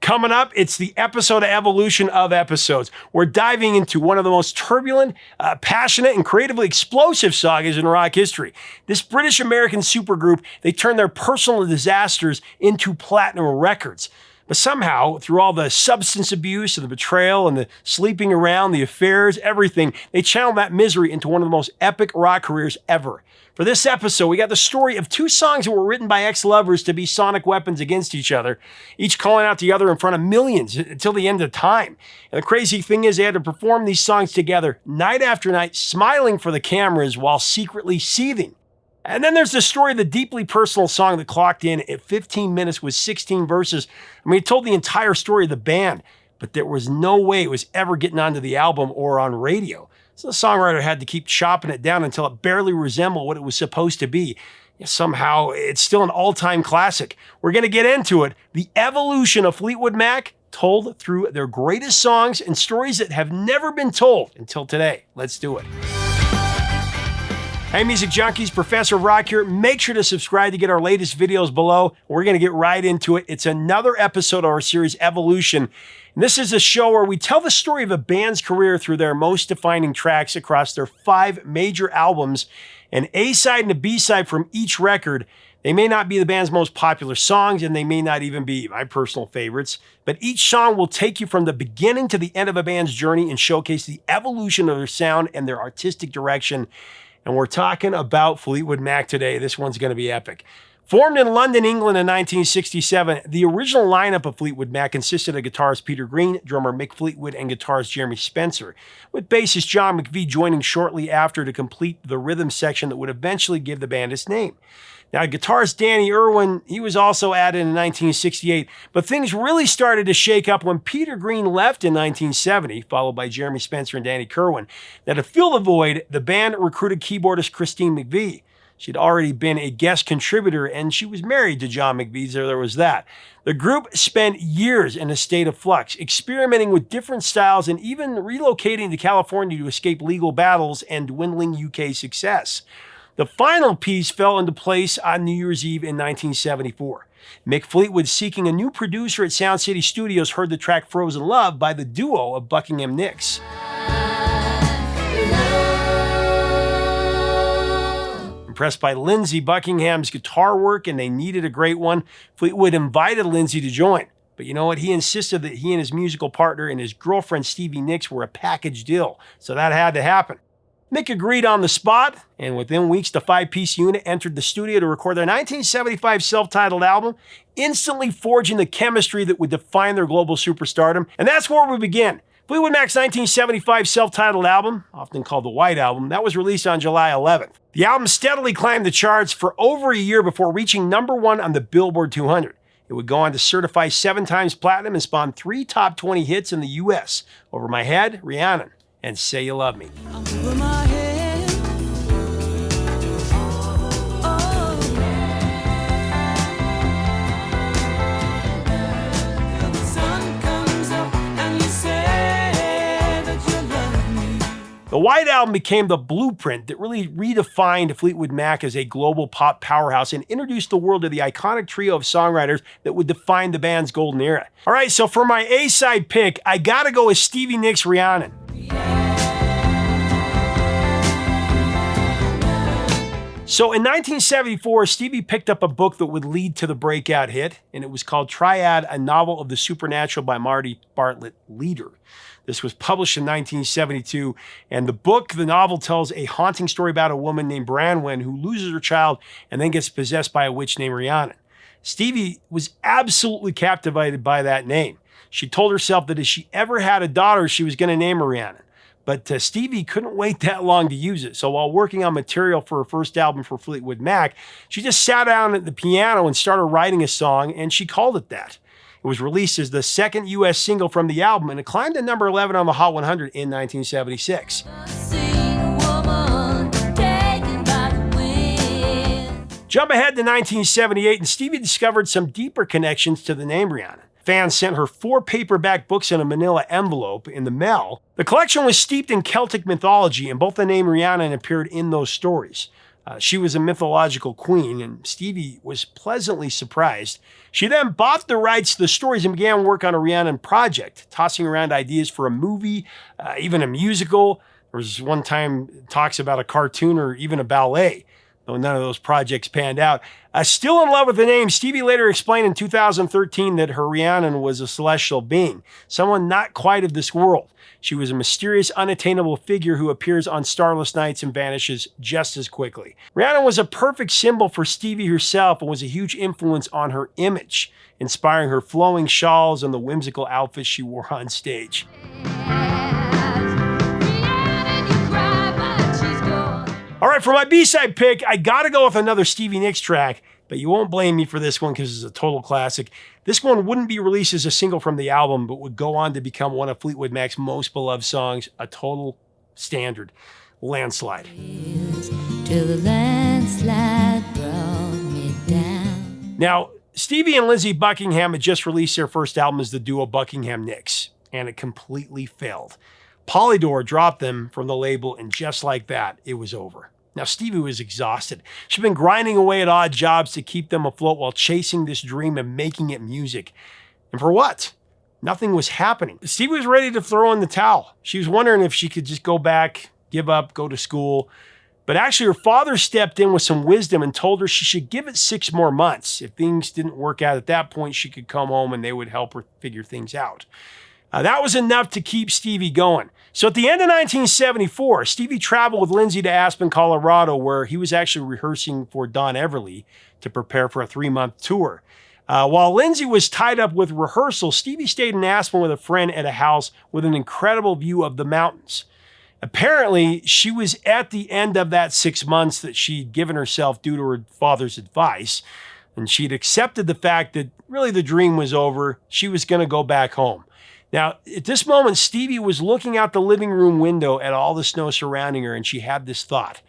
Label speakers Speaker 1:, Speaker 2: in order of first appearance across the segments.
Speaker 1: Coming up, it's the episode of Evolution of Episodes. We're diving into one of the most turbulent, passionate, and creatively explosive sagas in rock history. This British-American supergroup, they turned their personal disasters into platinum records. But somehow, through all the substance abuse and the betrayal and the sleeping around, the affairs, everything, they channeled that misery into one of the most epic rock careers ever. For this episode, we got the story of two songs that were written by ex-lovers to be sonic weapons against each other, each calling out the other in front of millions until the end of time. And the crazy thing is they had to perform these songs together night after night, smiling for the cameras while secretly seething. And then there's the story of the deeply personal song that clocked in at 15 minutes with 16 verses. I mean, it told the entire story of the band, but there was no way it was ever getting onto the album or on radio. So the songwriter had to keep chopping it down until it barely resembled what it was supposed to be. Somehow, it's still an all-time classic. We're going to get into it. The Evolution of Fleetwood Mac, told through their greatest songs and stories that have never been told until today. Let's do it. Hey, Music Junkies, Professor of Rock here. Make sure to subscribe to get our latest videos below. We're going to get right into it. It's another episode of our series, Evolution. And this is a show where we tell the story of a band's career through their most defining tracks across their 5 major albums. An A-side and a B-side from each record. They may not be the band's most popular songs, and they may not even be my personal favorites, but each song will take you from the beginning to the end of a band's journey and showcase the evolution of their sound and their artistic direction. And we're talking about Fleetwood Mac today. This one's going to be epic. Formed in London, England in 1967, the original lineup of Fleetwood Mac consisted of guitarist Peter Green, drummer Mick Fleetwood, and guitarist Jeremy Spencer, with bassist John McVie joining shortly after to complete the rhythm section that would eventually give the band its name. Now, guitarist Danny Irwin, he was also added in 1968, but things really started to shake up when Peter Green left in 1970, followed by Jeremy Spencer and Danny Kirwan. Now, to fill the void, the band recruited keyboardist Christine McVie. She'd already been a guest contributor, and she was married to John McVie, so there was that. The group spent years in a state of flux, experimenting with different styles and even relocating to California to escape legal battles and dwindling UK success. The final piece fell into place on New Year's Eve in 1974. Mick Fleetwood, seeking a new producer at Sound City Studios, heard the track Frozen Love by the duo of Buckingham Nicks. Impressed by Lindsey Buckingham's guitar work, and they needed a great one, Fleetwood invited Lindsey to join. But you know what? He insisted that he and his musical partner and his girlfriend Stevie Nicks were a package deal, so that had to happen. Mick agreed on the spot, and within weeks, the 5-piece unit entered the studio to record their 1975 self-titled album, instantly forging the chemistry that would define their global superstardom. And that's where we begin. Fleetwood Mac's 1975 self-titled album, often called the White Album, that was released on July 11th. The album steadily climbed the charts for over a year before reaching #1 on the Billboard 200. It would go on to certify 7 times platinum and spawn 3 top 20 hits in the US, Over My Head, Rhiannon, and Say You Love Me.
Speaker 2: Over my head. The sun comes up and you say that you love me.
Speaker 1: The White Album became the blueprint that really redefined Fleetwood Mac as a global pop powerhouse and introduced the world to the iconic trio of songwriters that would define the band's golden era. All right, so for my A-side pick, I gotta go with Stevie Nicks' Rhiannon. So in 1974, Stevie picked up a book that would lead to the breakout hit, and it was called Triad, a Novel of the Supernatural by Marty Bartlett Leader. This was published in 1972, and the novel tells a haunting story about a woman named Branwen who loses her child and then gets possessed by a witch named Rhiannon. Stevie was absolutely captivated by that name. She told herself that if she ever had a daughter, she was going to name her Rhiannon. But Stevie couldn't wait that long to use it. So while working on material for her first album for Fleetwood Mac, she just sat down at the piano and started writing a song, and she called it that. It was released as the second U.S. single from the album, and it climbed to number 11 on the Hot 100 in 1976. Jump ahead to 1978, and Stevie discovered some deeper connections to the name Rhiannon. Fans sent her 4 paperback books in a manila envelope in the mail. The collection was steeped in Celtic mythology, and both the name Rhiannon appeared in those stories. She was a mythological queen, and Stevie was pleasantly surprised. She then bought the rights to the stories and began work on a Rhiannon project, tossing around ideas for a movie, even a musical. There was one time talks about a cartoon or even a ballet, though none of those projects panned out. Still in love with the name, Stevie later explained in 2013 that her Rhiannon was a celestial being, someone not quite of this world. She was a mysterious, unattainable figure who appears on starless nights and vanishes just as quickly. Rhiannon was a perfect symbol for Stevie herself and was a huge influence on her image, inspiring her flowing shawls and the whimsical outfits she wore on stage. All right, for my B-side pick, I gotta go with another Stevie Nicks track, but you won't blame me for this one because it's a total classic. This one wouldn't be released as a single from the album, but would go on to become one of Fleetwood Mac's most beloved songs, a total standard, Landslide.
Speaker 3: Till the landslide brought me down.
Speaker 1: Now, Stevie and Lindsey Buckingham had just released their first album as the duo Buckingham Nicks, and it completely failed. Polydor dropped them from the label, and just like that, it was over. Now, Stevie was exhausted. She'd been grinding away at odd jobs to keep them afloat while chasing this dream of making it music. And for what? Nothing was happening. Stevie was ready to throw in the towel. She was wondering if she could just go back, give up, go to school. But actually, her father stepped in with some wisdom and told her she should give it 6 more months. If things didn't work out at that point, she could come home and they would help her figure things out. That was enough to keep Stevie going. So at the end of 1974, Stevie traveled with Lindsey to Aspen, Colorado, where he was actually rehearsing for Don Everly to prepare for a 3-month tour. While Lindsey was tied up with rehearsal, Stevie stayed in Aspen with a friend at a house with an incredible view of the mountains. Apparently, she was at the end of that 6 months that she'd given herself due to her father's advice, and she'd accepted the fact that really the dream was over. She was going to go back home. Now, at this moment, Stevie was looking out the living room window at all the snow surrounding her, and she had this thought.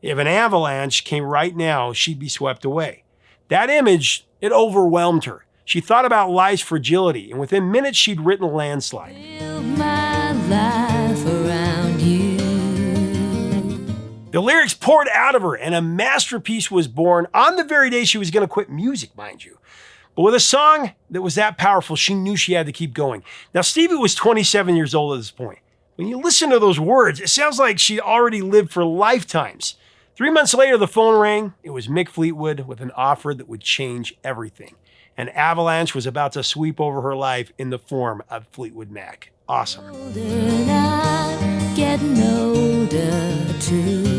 Speaker 1: If an avalanche came right now, she'd be swept away. That image, it overwhelmed her. She thought about life's fragility, and within minutes, she'd written Landslide.
Speaker 3: Build my life around you.
Speaker 1: The lyrics poured out of her, and a masterpiece was born on the very day she was going to quit music, mind you. But with a song that was that powerful, she knew she had to keep going. Now, Stevie was 27 years old at this point. When you listen to those words, it sounds like she'd already lived for lifetimes. 3 months later, the phone rang. It was Mick Fleetwood with an offer that would change everything. An avalanche was about to sweep over her life in the form of Fleetwood Mac. Awesome.
Speaker 3: Older and I'm getting older too.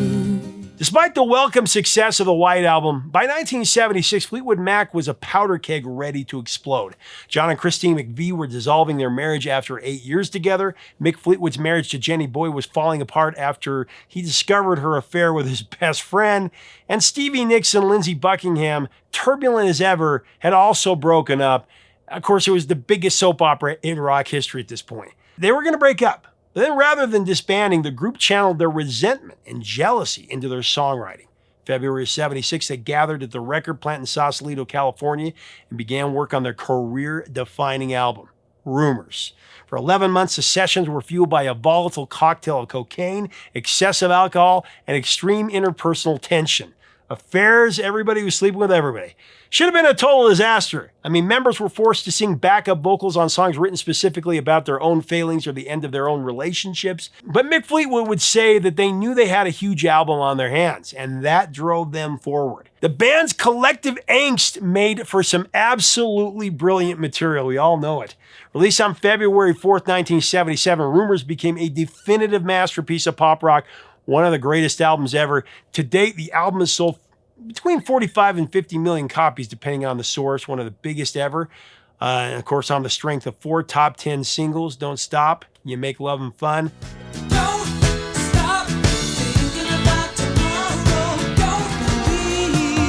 Speaker 1: Despite the welcome success of the White Album, by 1976, Fleetwood Mac was a powder keg ready to explode. John and Christine McVie were dissolving their marriage after 8 years together. Mick Fleetwood's marriage to Jenny Boyd was falling apart after he discovered her affair with his best friend. And Stevie Nicks and Lindsey Buckingham, turbulent as ever, had also broken up. Of course, it was the biggest soap opera in rock history at this point. They were going to break up. But then rather than disbanding, the group channeled their resentment and jealousy into their songwriting. February 76, they gathered at the record plant in Sausalito, California, and began work on their career-defining album, Rumours. For 11 months, the sessions were fueled by a volatile cocktail of cocaine, excessive alcohol, and extreme interpersonal tension. Affairs, everybody was sleeping with everybody. Should have been a total disaster. I mean, members were forced to sing backup vocals on songs written specifically about their own failings or the end of their own relationships. But Mick Fleetwood would say that they knew they had a huge album on their hands, and that drove them forward. The band's collective angst made for some absolutely brilliant material. We all know it. Released on February 4th, 1977, Rumours became a definitive masterpiece of pop rock, one of the greatest albums ever. To date, the album has sold between 45 and 50 million copies, depending on the source, one of the biggest ever. And of course, on the strength of 4 top 10 singles, Don't Stop, You Make Lovin' Fun.
Speaker 2: Don't stop thinking about tomorrow. Don't believe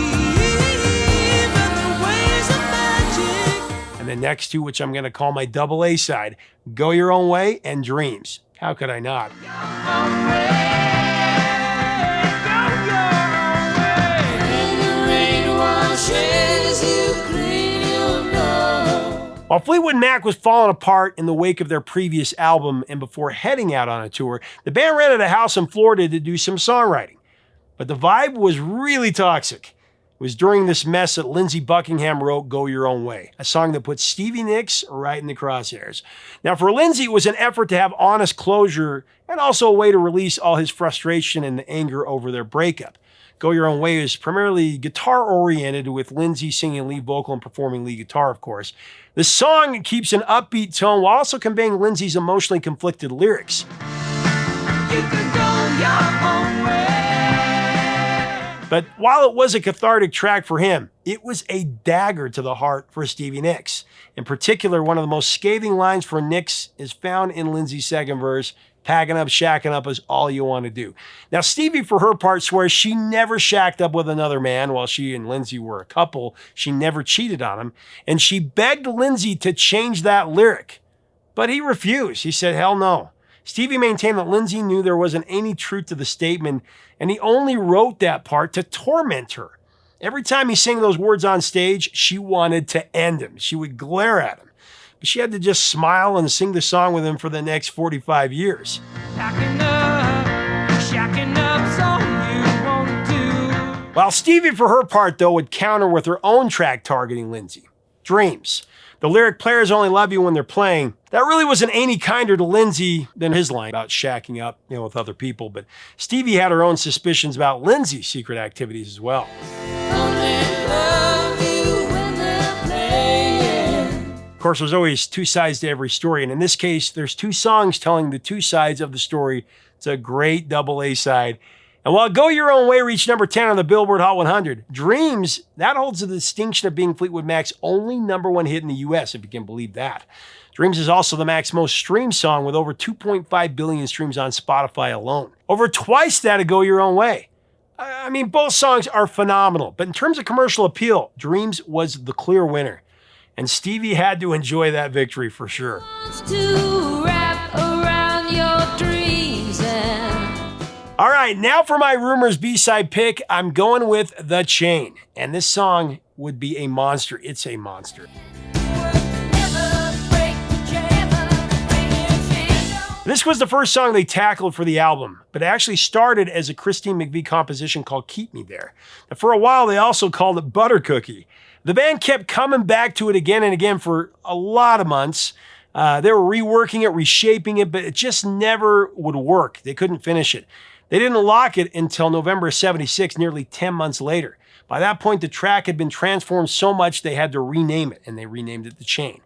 Speaker 2: in the ways of magic.
Speaker 1: And the next two, which I'm going to call my double A side, Go Your Own Way and Dreams. How could I not? While Fleetwood Mac was falling apart in the wake of their previous album and before heading out on a tour, the band rented a house in Florida to do some songwriting. But the vibe was really toxic. It was during this mess that Lindsey Buckingham wrote Go Your Own Way, a song that put Stevie Nicks right in the crosshairs. Now for Lindsey, it was an effort to have honest closure and also a way to release all his frustration and anger over their breakup. Go Your Own Way is primarily guitar-oriented, with Lindsey singing lead vocal and performing lead guitar, of course. The song keeps an upbeat tone while also conveying Lindsey's emotionally conflicted lyrics.
Speaker 2: You could go your own way.
Speaker 1: But while it was a cathartic track for him, it was a dagger to the heart for Stevie Nicks. In particular, one of the most scathing lines for Nicks is found in Lindsey's second verse, "Packing up, shacking up is all you want to do." Now, Stevie, for her part, swears she never shacked up with another man. While she and Lindsey were a couple, she never cheated on him. And she begged Lindsey to change that lyric. But he refused. He said, hell no. Stevie maintained that Lindsey knew there wasn't any truth to the statement, and he only wrote that part to torment her. Every time he sang those words on stage, she wanted to end him. She would glare at him. But she had to just smile and sing the song with him for the next 45 years.
Speaker 2: Packing up, shacking up's all you want to do.
Speaker 1: While Stevie, for her part, though, would counter with her own track targeting Lindsey, Dreams. The lyric, players only love you when they're playing, that really wasn't any kinder to Lindsey than his line about shacking up, with other people. But Stevie had her own suspicions about Lindsey's secret activities as well. Of course, there's always two sides to every story, and in this case, there's two songs telling the two sides of the story. It's a great double A side. And while Go Your Own Way reached number 10 on the Billboard Hot 100, Dreams, that holds the distinction of being Fleetwood Mac's only #1 hit in the US, if you can believe that. Dreams is also the Mac's most streamed song, with over 2.5 billion streams on Spotify alone. Over twice that of Go Your Own Way. I mean, both songs are phenomenal, but in terms of commercial appeal, Dreams was the clear winner. And Stevie had to enjoy that victory for sure.
Speaker 3: To wrap around your dreams and
Speaker 1: All right, now for my Rumours B-side pick, I'm going with The Chain. And this song would be a monster. It's a monster. This was the first song they tackled for the album, but it actually started as a Christine McVie composition called Keep Me There. Now, for a while, they also called it Butter Cookie. The band kept coming back to it again and again for a lot of months. They were reworking it, reshaping it, but it just never would work. They couldn't finish it. They didn't lock it until November of '76, nearly 10 months later. By that point, the track had been transformed so much they had to rename it, and they renamed it The Chain.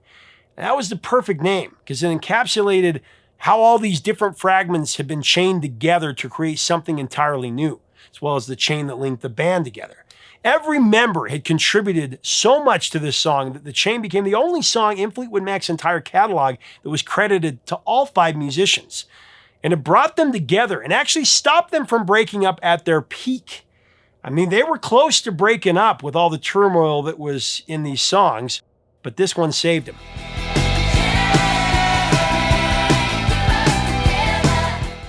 Speaker 1: And that was the perfect name, because it encapsulated how all these different fragments had been chained together to create something entirely new, as well as the chain that linked the band together. Every member had contributed so much to this song that The Chain became the only song in Fleetwood Mac's entire catalog that was credited to all 5 musicians. And it brought them together and actually stopped them from breaking up at their peak. I mean, they were close to breaking up with all the turmoil that was in these songs, but this one saved them.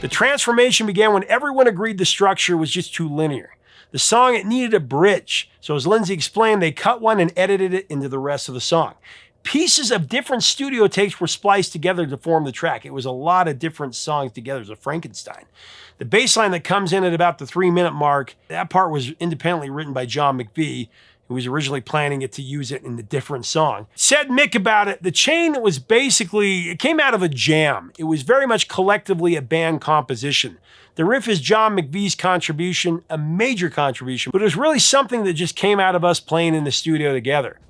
Speaker 1: The transformation began when everyone agreed the structure was just too linear. The song, it needed a bridge. So as Lindsey explained, they cut one and edited it into the rest of the song. Pieces of different studio takes were spliced together to form the track. It was a lot of different songs together. It was a Frankenstein. The bass line that comes in at about the 3-minute mark, that part was independently written by John McVie, who was originally planning it to use it in a different song. Said Mick about it, The Chain was basically, it came out of a jam. It was very much collectively a band composition. The riff is John McVie's contribution, a major contribution, but it was really something that just came out of us playing in the studio together.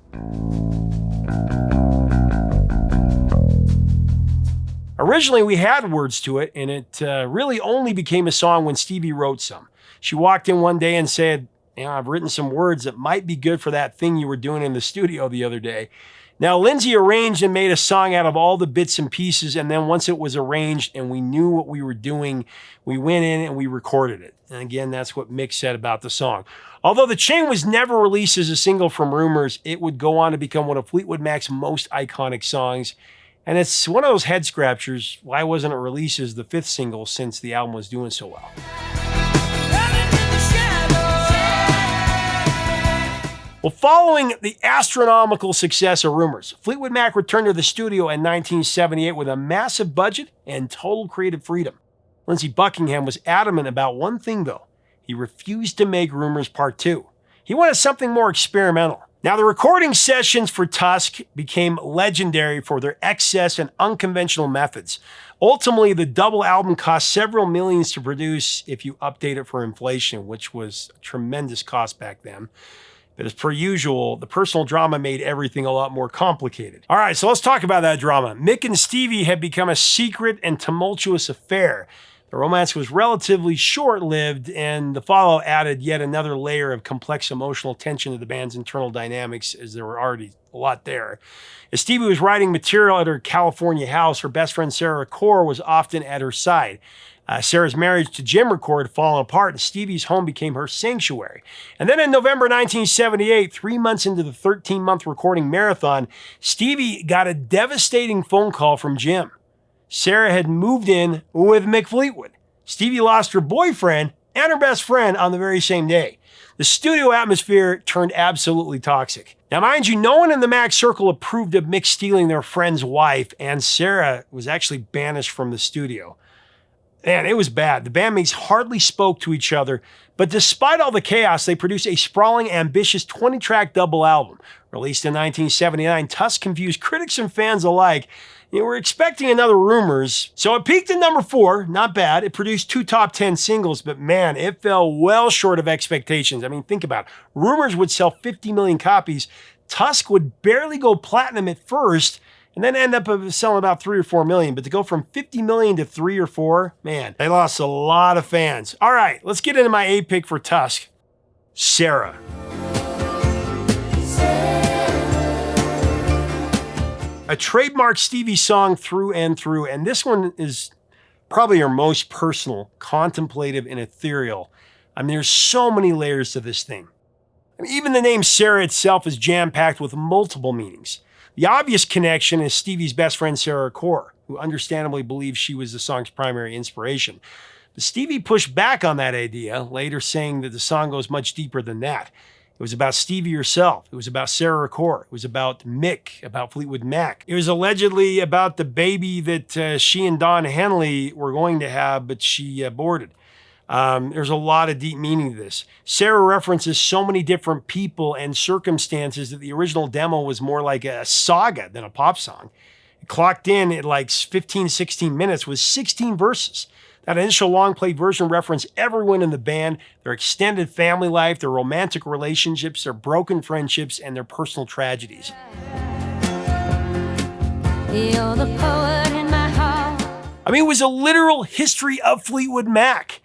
Speaker 1: Originally, we had words to it, and it really only became a song when Stevie wrote some. She walked in one day and said, I've written some words that might be good for that thing you were doing in the studio the other day. Now, Lindsey arranged and made a song out of all the bits and pieces, and then once it was arranged and we knew what we were doing, we went in and we recorded it. And again, that's what Mick said about the song. Although The Chain was never released as a single from Rumours, it would go on to become one of Fleetwood Mac's most iconic songs. And it's one of those head scratchers. Why wasn't it released as the 5th single since the album was doing so well? Well, following the astronomical success of Rumours, Fleetwood Mac returned to the studio in 1978 with a massive budget and total creative freedom. Lindsey Buckingham was adamant about one thing, though. he refused to make Rumours Part 2. He wanted something more experimental. Now, the recording sessions for Tusk became legendary for their excess and unconventional methods. Ultimately, the double album cost several millions to produce if you update it for inflation, which was a tremendous cost back then. But as per usual, the personal drama made everything a lot more complicated. All right, so let's talk about that drama. Mick and Stevie had become a secret and tumultuous affair. The romance was relatively short-lived, and the follow added yet another layer of complex emotional tension to the band's internal dynamics, as there were already a lot there. As Stevie was writing material at her California house, her best friend Sara was often at her side. Sara's marriage to Jim had fallen apart, and Stevie's home became her sanctuary. And then in November 1978, 3 months into the 13-month recording marathon, Stevie got a devastating phone call from Jim. Sara had moved in with Mick Fleetwood. Stevie lost her boyfriend and her best friend on the very same day. The studio atmosphere turned absolutely toxic. Now, mind you, no one in the Mac circle approved of Mick stealing their friend's wife, and Sara was actually banished from the studio. Man, it was bad. The bandmates hardly spoke to each other, but despite all the chaos, they produced a sprawling, ambitious 20-track double album. Released in 1979, Tusk confused critics and fans alike. You were expecting another Rumours, so it peaked at number 4, not bad. It produced 2 top 10 singles, but man, it fell well short of expectations. I mean, think about it. Rumours would sell 50 million copies. Tusk would barely go platinum at first, and then end up selling about 3 or 4 million. But to go from 50 million to 3 or 4, man, they lost a lot of fans. All right, let's get into my A pick for Tusk. Sara. A trademark Stevie song through and through, and this one is probably her most personal, contemplative, and ethereal. I mean, there's so many layers to this thing. I mean, even the name Sara itself is jam-packed with multiple meanings. The obvious connection is Stevie's best friend Sara, who understandably believes she was the song's primary inspiration. But Stevie pushed back on that idea, later saying that the song goes much deeper than that. It was about Stevie herself. It was about Sara. It was about Mick, about Fleetwood Mac. It was allegedly about the baby that she and Don Henley were going to have, but she aborted. There's a lot of deep meaning to this. Sara references so many different people and circumstances that the original demo was more like a saga than a pop song. It clocked in at like 15, 16 minutes with 16 verses. That initial long-play version referenced everyone in the band, their extended family life, their romantic relationships, their broken friendships, and their personal tragedies.
Speaker 3: You're the poet in my heart.
Speaker 1: I mean, it was a literal history of Fleetwood Mac,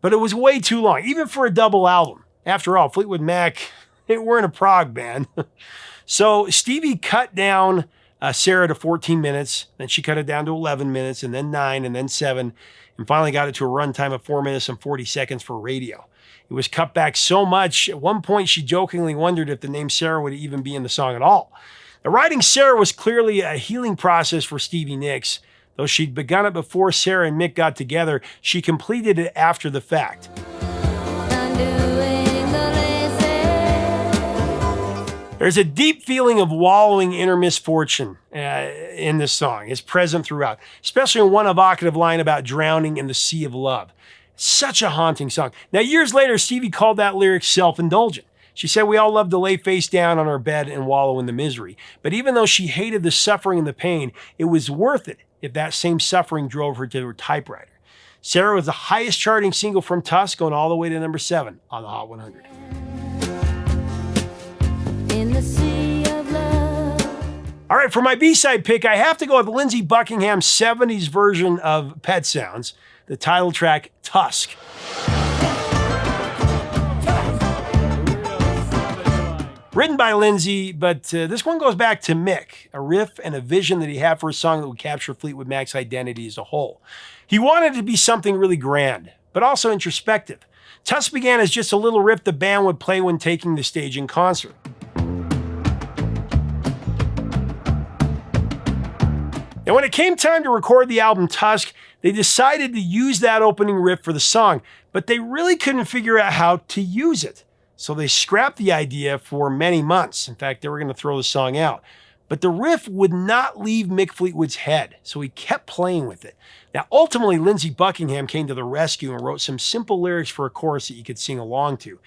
Speaker 1: but it was way too long, even for a double album. After all, Fleetwood Mac, they weren't a prog band. So Stevie cut down Sara to 14 minutes, then she cut it down to 11 minutes, and then 9, and then 7, and finally got it to a runtime of 4 minutes and 40 seconds for radio. It was cut back so much, at one point she jokingly wondered if the name Sara would even be in the song at all. The writing Sara was clearly a healing process for Stevie Nicks. Though she'd begun it before Sara and Mick got together, she completed it after the fact. There's a deep feeling of wallowing inner misfortune in this song. It's present throughout, especially in one evocative line about drowning in the sea of love. Such a haunting song. Now, years later, Stevie called that lyric self-indulgent. She said we all love to lay face down on our bed and wallow in the misery. But even though she hated the suffering and the pain, it was worth it if that same suffering drove her to her typewriter. Sara was the highest charting single from Tusk, going all the way to number 7 on the Hot 100.
Speaker 3: In the sea of love.
Speaker 1: All right, for my B-side pick, I have to go with Lindsey Buckingham's 70s version of Pet Sounds, the title track, Tusk. Written by Lindsey, but this one goes back to Mick, a riff and a vision that he had for a song that would capture Fleetwood Mac's identity as a whole. He wanted it to be something really grand, but also introspective. Tusk began as just a little riff the band would play when taking the stage in concert. And when it came time to record the album Tusk, they decided to use that opening riff for the song, but they really couldn't figure out how to use it. So they scrapped the idea for many months. In fact, they were going to throw the song out. But the riff would not leave Mick Fleetwood's head, so he kept playing with it. Now, ultimately, Lindsey Buckingham came to the rescue and wrote some simple lyrics for a chorus that you could sing along to.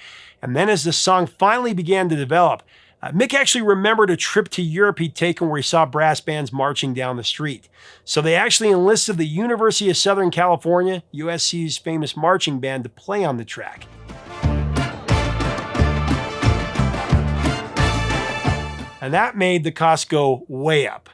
Speaker 1: And then as the song finally began to develop, Mick actually remembered a trip to Europe he'd taken where he saw brass bands marching down the street. So they actually enlisted the University of Southern California, USC's famous marching band, to play on the track. And that made the cost go way up.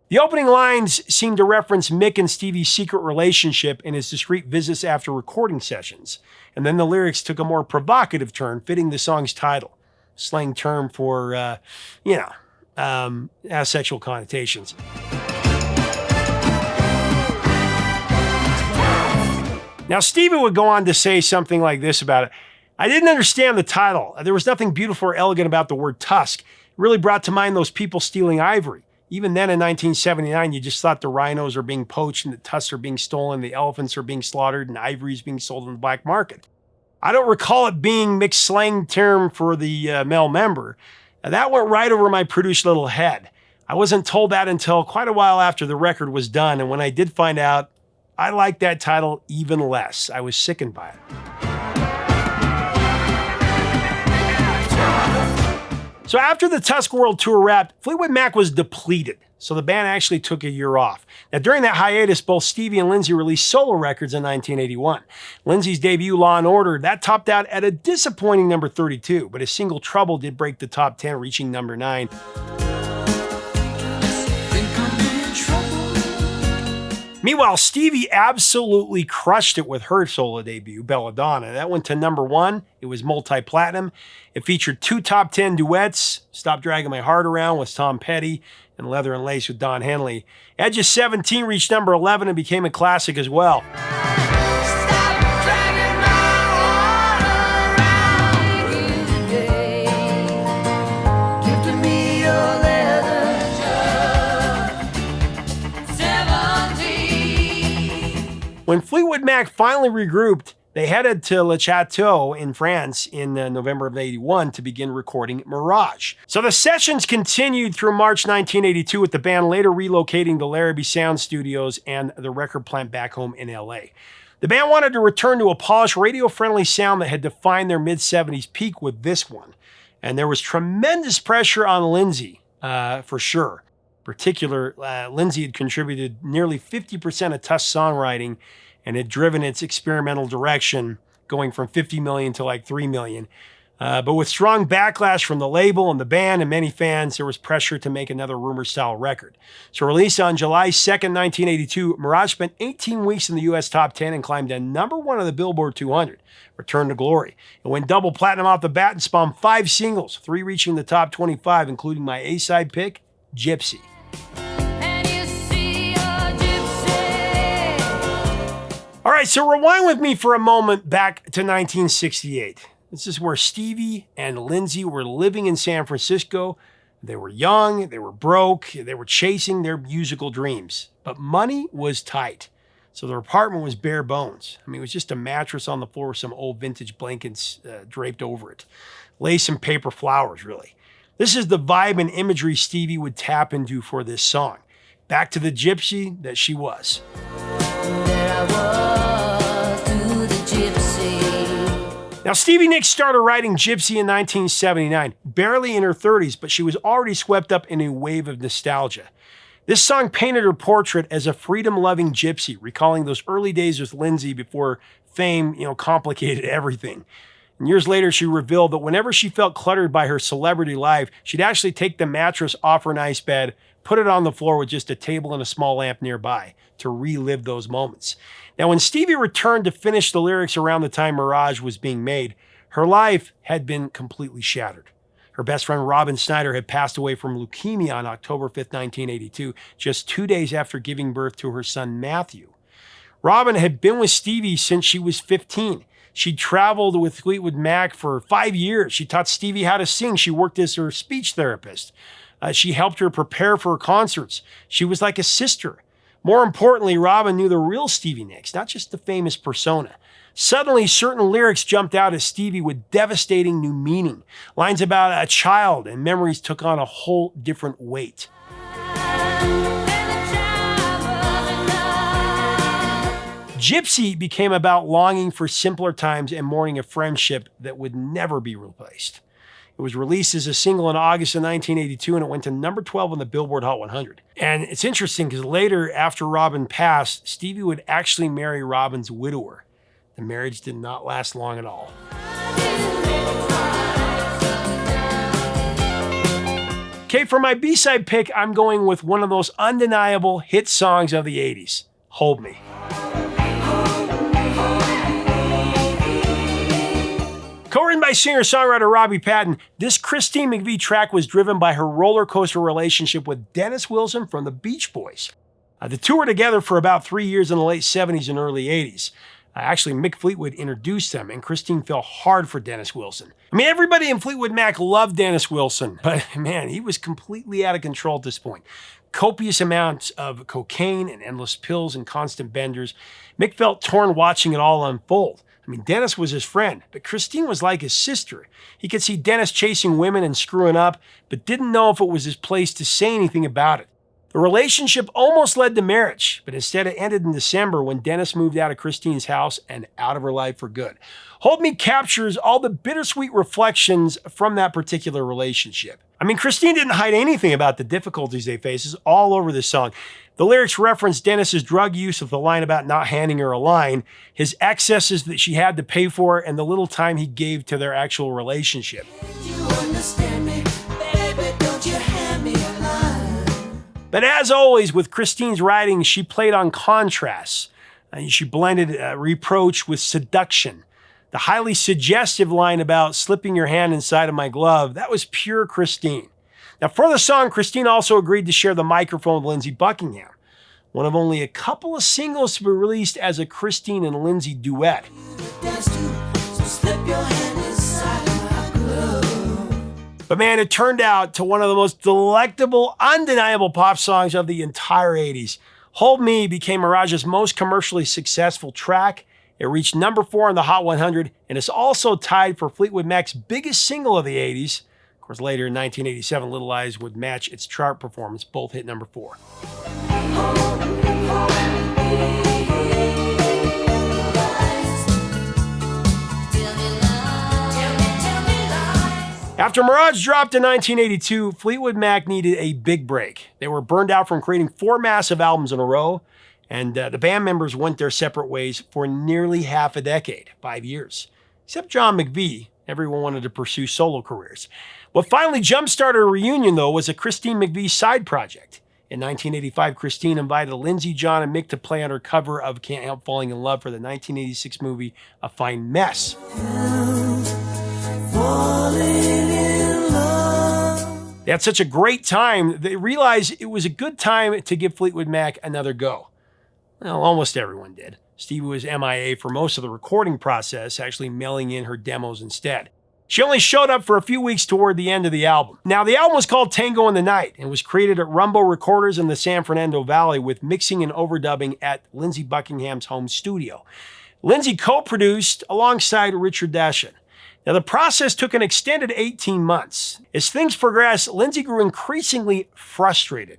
Speaker 1: The opening lines seem to reference Mick and Stevie's secret relationship and his discreet visits after recording sessions. And then the lyrics took a more provocative turn, fitting the song's title. Slang term for, has sexual connotations. Now, Stevie would go on to say something like this about it. I didn't understand the title. There was nothing beautiful or elegant about the word Tusk. It really brought to mind those people stealing ivory. Even then in 1979, you just thought the rhinos are being poached and the tusks are being stolen, the elephants are being slaughtered, and ivory is being sold in the black market. I don't recall it being Mick's slang term for the male member. That went right over my prudish little head. I wasn't told that until quite a while after the record was done, and when I did find out, I liked that title even less. I was sickened by it. So after the Tusk World Tour wrapped, Fleetwood Mac was depleted, so the band actually took a year off. Now during that hiatus, both Stevie and Lindsey released solo records in 1981. Lindsey's debut, Law and Order, that topped out at a disappointing number 32, but his single Trouble did break the top 10, reaching number 9. Meanwhile, Stevie absolutely crushed it with her solo debut, Belladonna. That went to number 1. It was multi-platinum. It featured 2 top 10 duets, Stop Dragging My Heart Around with Tom Petty and Leather and Lace with Don Henley. Edge's 17 reached number 11 and became a classic as well. When Fleetwood Mac finally regrouped, they headed to Le Chateau in France in November of 81 to begin recording Mirage. So the sessions continued through March 1982, with the band later relocating to Larrabee Sound Studios and the record plant back home in LA. The band wanted to return to a polished, radio-friendly sound that had defined their mid-70s peak with this one. And there was tremendous pressure on Lindsey, for sure. In particular, Lindsey had contributed nearly 50% of Tusk's songwriting and had driven its experimental direction, going from 50 million to like 3 million. But with strong backlash from the label and the band and many fans, there was pressure to make another Rumours-style record. So released on July 2nd, 1982, Mirage spent 18 weeks in the US top 10 and climbed to number 1 of the Billboard 200, Return to Glory. It went double platinum off the bat and spawned 5 singles, 3 reaching the top 25, including my A-side pick, Gypsy. All right, so rewind with me for a moment back to 1968. This is where Stevie and Lindsey were living in San Francisco. They were young, they were broke, they were chasing their musical dreams. But money was tight, so their apartment was bare bones. I mean, it was just a mattress on the floor with some old vintage blankets draped over it. Lace and paper flowers, really. This is the vibe and imagery Stevie would tap into for this song. Back to the gypsy that she was. Now, Stevie Nicks started writing Gypsy in 1979, barely in her 30s, but she was already swept up in a wave of nostalgia. This song painted her portrait as a freedom-loving gypsy, recalling those early days with Lindsey before fame, complicated everything. And years later, she revealed that whenever she felt cluttered by her celebrity life, she'd actually take the mattress off her nice bed, put it on the floor with just a table and a small lamp nearby to relive those moments. Now, when Stevie returned to finish the lyrics around the time Mirage was being made, her life had been completely shattered. Her best friend Robin Snyder had passed away from leukemia on October 5th, 1982, just 2 days after giving birth to her son Matthew. Robin had been with Stevie since she was 15. She traveled with Fleetwood Mac for 5 years. She taught Stevie how to sing. She worked as her speech therapist. She helped her prepare for her concerts. She was like a sister. More importantly, Robin knew the real Stevie Nicks, not just the famous persona. Suddenly, certain lyrics jumped out at Stevie with devastating new meaning. Lines about a child and memories took on a whole different weight. Gypsy became about longing for simpler times and mourning a friendship that would never be replaced. It was released as a single in August of 1982, and it went to number 12 on the Billboard Hot 100. And it's interesting because later, after Robin passed, Stevie would actually marry Robin's widower. The marriage did not last long at all. Okay, for my B-side pick, I'm going with one of those undeniable hit songs of the 80s, Hold Me. Co-written by singer-songwriter Robbie Patton, this Christine McVie track was driven by her roller coaster relationship with Dennis Wilson from the Beach Boys. The two were together for about 3 years in the late 70s and early 80s. Actually, Mick Fleetwood introduced them, and Christine fell hard for Dennis Wilson. I mean, everybody in Fleetwood Mac loved Dennis Wilson, but man, he was completely out of control at this point. Copious amounts of cocaine and endless pills and constant benders. Mick felt torn watching it all unfold. I mean, Dennis was his friend, but Christine was like his sister. He could see Dennis chasing women and screwing up, but didn't know if it was his place to say anything about it. The relationship almost led to marriage, but instead it ended in December when Dennis moved out of Christine's house and out of her life for good. Hold Me captures all the bittersweet reflections from that particular relationship. I mean, Christine didn't hide anything about the difficulties they face. It's all over the song. The lyrics reference Dennis's drug use with the line about not handing her a line, his excesses that she had to pay for, and the little time he gave to their actual relationship. But as always, with Christine's writing, she played on contrasts. She blended reproach with seduction. The highly suggestive line about slipping your hand inside of my glove, that was pure Christine. Now, for the song, Christine also agreed to share the microphone with Lindsey Buckingham, one of only a couple of singles to be released as a Christine and Lindsey duet. But man, it turned out to one of the most delectable, undeniable pop songs of the entire 80s. Hold Me became Mirage's most commercially successful track. It reached number 4 on the Hot 100, and it's also tied for Fleetwood Mac's biggest single of the 80s. Of course, later in 1987, Little Eyes would match its chart performance. Both hit number 4. After Mirage dropped in 1982, Fleetwood Mac needed a big break. They were burned out from creating 4 massive albums in a row, and the band members went their separate ways for nearly half a decade, 5 years. Except John McVie, everyone wanted to pursue solo careers. What finally jump-started a reunion, though, was a Christine McVie side project. In 1985, Christine invited Lindsey, John, and Mick to play on her cover of Can't Help Falling in Love for the 1986 movie A Fine Mess. They had such a great time, they realized it was a good time to give Fleetwood Mac another go. Well, almost everyone did. Stevie was MIA for most of the recording process, actually mailing in her demos instead. She only showed up for a few weeks toward the end of the album. Now, the album was called Tango in the Night and was created at Rumbo Recorders in the San Fernando Valley with mixing and overdubbing at Lindsey Buckingham's home studio. Lindsey co-produced alongside Richard Dashin. Now, the process took an extended 18 months. As things progressed, Lindsey grew increasingly frustrated.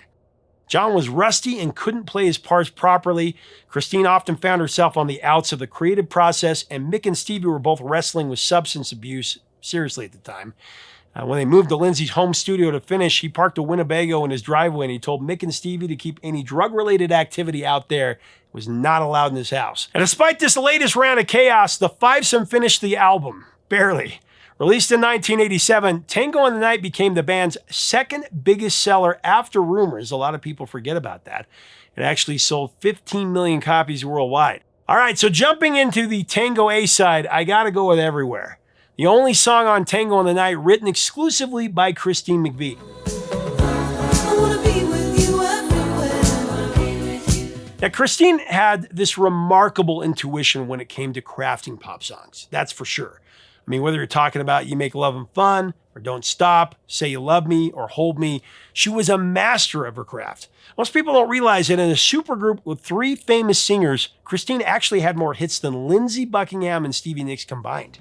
Speaker 1: John was rusty and couldn't play his parts properly. Christine often found herself on the outs of the creative process, and Mick and Stevie were both wrestling with substance abuse seriously at the time. When they moved to Lindsey's home studio to finish, he parked a Winnebago in his driveway, and he told Mick and Stevie to keep any drug-related activity out there. It was not allowed in his house. And despite this latest round of chaos, the fivesome finished the album. Barely. Released in 1987, Tango in the Night became the band's second biggest seller after Rumours. A lot of people forget about that. It actually sold 15 million copies worldwide. All right, so jumping into the Tango A-side, I gotta go with Everywhere. The only song on Tango in the Night written exclusively by Christine McVie. Now, Christine had this remarkable intuition when it came to crafting pop songs, that's for sure. I mean, whether you're talking about You Make Lovin' Fun, or Don't Stop, Say You Love Me, or Hold Me, she was a master of her craft. Most people don't realize that in a supergroup with 3 famous singers, Christine actually had more hits than Lindsey Buckingham and Stevie Nicks combined.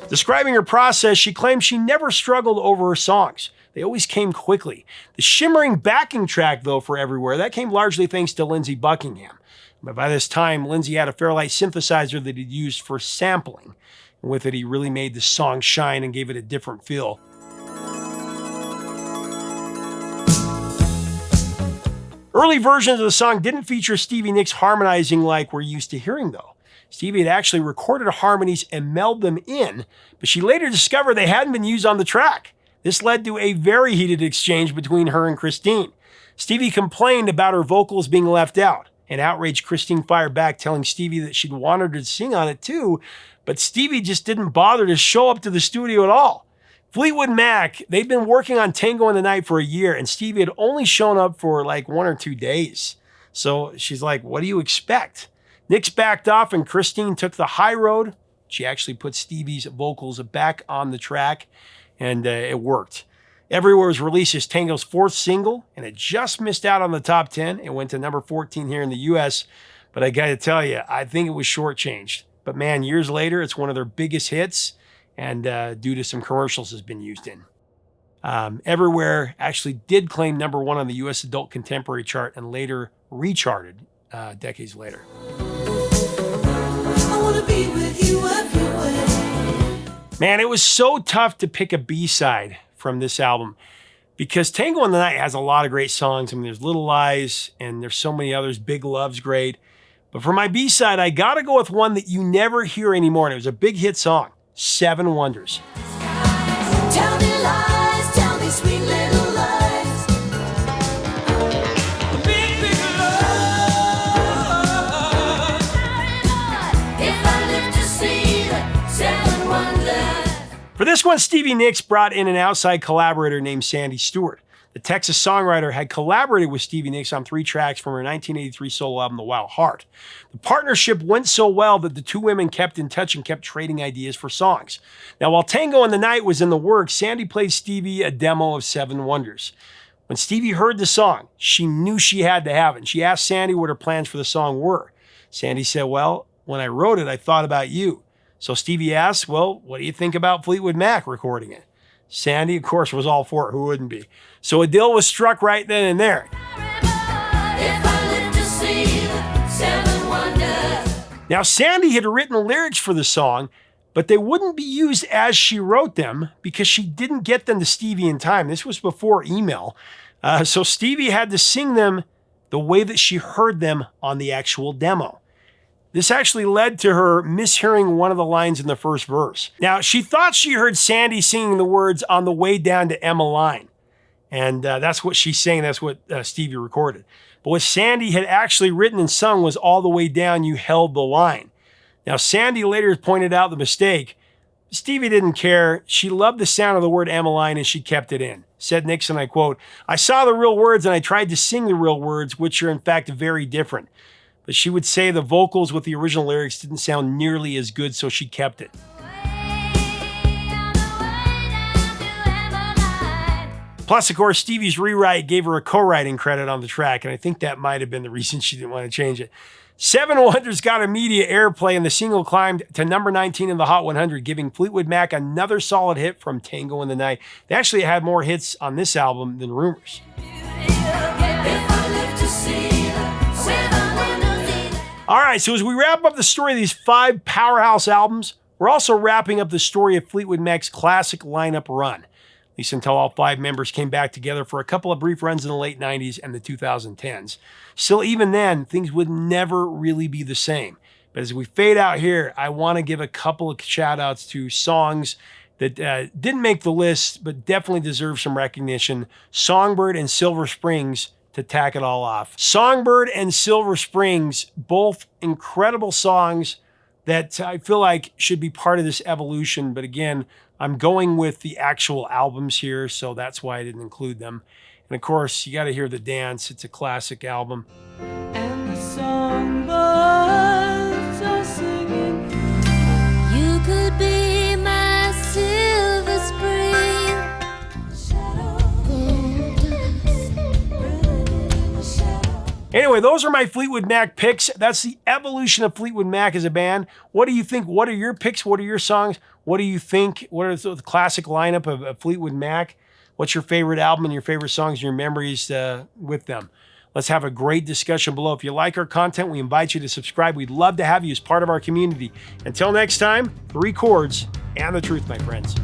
Speaker 1: Describing her process, she claimed she never struggled over her songs. They always came quickly. The shimmering backing track, though, for Everywhere, that came largely thanks to Lindsey Buckingham. But by this time, Lindsey had a Fairlight synthesizer that he'd used for sampling. And with it, he really made the song shine and gave it a different feel. Early versions of the song didn't feature Stevie Nicks harmonizing like we're used to hearing, though. Stevie had actually recorded harmonies and melded them in, but she later discovered they hadn't been used on the track. This led to a very heated exchange between her and Christine. Stevie complained about her vocals being left out, and outraged Christine fired back, telling Stevie that she'd want her to sing on it too, but Stevie just didn't bother to show up to the studio at all. Fleetwood Mac, they'd been working on Tango in the Night for a year, and Stevie had only shown up for like 1 or 2 days. So she's like, what do you expect? Nicks backed off and Christine took the high road. She actually put Stevie's vocals back on the track, and it worked. Everywhere was released as Tango's 4th single, and it just missed out on the top 10. It went to number 14 here in the US, but I gotta tell you, I think it was shortchanged. But man, years later, it's one of their biggest hits, and due to some commercials has been used in. Everywhere actually did claim number 1 on the US Adult Contemporary chart and later recharted decades later.
Speaker 2: I wanna be with you everywhere.
Speaker 1: Man, it was so tough to pick a B-side from this album because Tango in the Night has a lot of great songs. I mean, there's Little Lies and there's so many others. Big Love's great. But for my B-side, I gotta go with one that you never hear anymore, and it was a big hit song, 7 Wonders.
Speaker 2: Tell me lies, tell me sweet little lies. Big, big love. If I live to see the 7 wonders.
Speaker 1: For this one, Stevie Nicks brought in an outside collaborator named Sandy Stewart. The Texas songwriter had collaborated with Stevie Nicks on 3 tracks from her 1983 solo album, The Wild Heart. The partnership went so well that the two women kept in touch and kept trading ideas for songs. Now, while Tango in the Night was in the works, Sandy played Stevie a demo of 7 Wonders. When Stevie heard the song, she knew she had to have it, and she asked Sandy what her plans for the song were. Sandy said, well, when I wrote it, I thought about you. So Stevie asked, well, what do you think about Fleetwood Mac recording it? Sandy, of course, was all for it. Who wouldn't be? So a deal was struck right then and there.
Speaker 2: If I live to see the 7 wonders.
Speaker 1: Now, Sandy had written lyrics for the song, but they wouldn't be used as she wrote them because she didn't get them to Stevie in time. This was before email. So Stevie had to sing them the way that she heard them on the actual demo. This actually led to her mishearing one of the lines in the first verse. Now, she thought she heard Sandy singing the words on the way down to Emma line. And that's what she's saying. That's what Stevie recorded. But what Sandy had actually written and sung was all the way down, you held the line. Now, Sandy later pointed out the mistake. Stevie didn't care. She loved the sound of the word Emma line and she kept it in. Said Nicks, and I quote, I saw the real words and I tried to sing the real words, which are in fact very different. But she would say the vocals with the original lyrics didn't sound nearly as good, so she kept it. Plus, of course, Stevie's rewrite gave her a co-writing credit on the track, and I think that might have been the reason she didn't want to change it. 7 Wonders got immediate airplay, and the single climbed to number 19 in the Hot 100, giving Fleetwood Mac another solid hit from Tango in the Night. They actually had more hits on this album than Rumours. All right, so as we wrap up the story of these 5 powerhouse albums, we're also wrapping up the story of Fleetwood Mac's classic lineup run, at least until all 5 members came back together for a couple of brief runs in the late 90s and the 2010s. Still, even then, things would never really be the same. But as we fade out here, I want to give a couple of shout-outs to songs that didn't make the list, but definitely deserve some recognition. Songbird and Silver Springs, to tack it all off. Songbird and Silver Springs, both incredible songs that I feel like should be part of this evolution. But again, I'm going with the actual albums here, so that's why I didn't include them. And of course, you got to hear The Dance. It's a classic album.
Speaker 2: And the songbirds are singing.
Speaker 3: You could be my silver spring.
Speaker 1: Anyway, those are my Fleetwood Mac picks. That's the evolution of Fleetwood Mac as a band. What do you think? What are your picks? What are your songs? What do you think? What are the classic lineup of Fleetwood Mac? What's your favorite album and your favorite songs and your memories with them? Let's have a great discussion below. If you like our content, we invite you to subscribe. We'd love to have you as part of our community. Until next time, 3 chords and the truth, my friends.